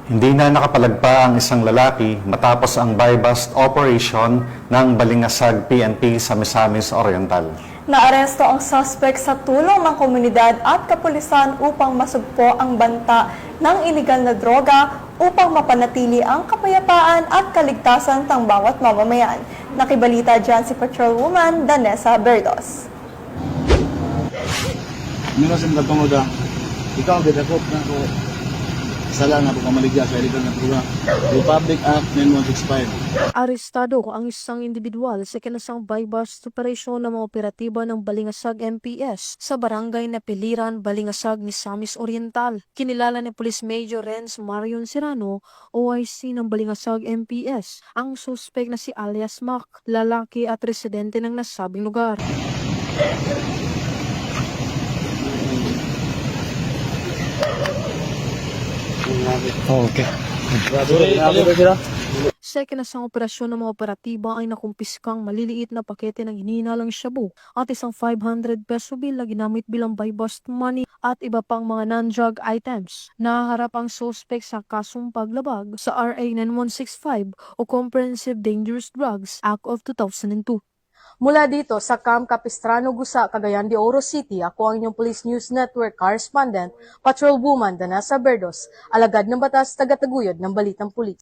Hindi na nakapalagpa ang isang lalaki matapos ang buy-bust operation ng Balingasag PNP sa Misamis Oriental. Naaresto ang suspect sa tulong ng komunidad at kapulisan upang masugpo ang banta ng iligal na droga upang mapanatili ang kapayapaan at kaligtasan ng bawat mamamayan. Nakibalita dyan si Patrolwoman Danessa Berdos. Minasim na tungoda, ikaw ang bidakot na ko sala na pagkamaligya sa illegal na droga. Republic Act 9165. Arestado ang isang individual sa kinasang buy-bust operasyon ng mga operatiba ng Balingasag MPS sa barangay na Piliran, Balingasag, Misamis Oriental. Kinilala ni Police Major Renz Marion Serrano, OIC ng Balingasag MPS, ang suspect na si alias Mac, lalaki at residente ng nasabing lugar. Sa kinasang operasyon ng mga operatiba ay nakumpiskang maliliit na pakete ng hinihinalang shabu at isang 500 peso bill na ginamit bilang buy-bust money at iba pang mga non-drug items. Nahaharap ang suspect sa kasong paglabag sa RA 9165 o Comprehensive Dangerous Drugs Act of 2002. Mula dito sa Camp Capistrano, Gusa, Cagayan de Oro City, ako ang inyong Police News Network correspondent, Patrolwoman Danessa Berdos, alagad ng batas, tagataguyod ng Balitang Pulis.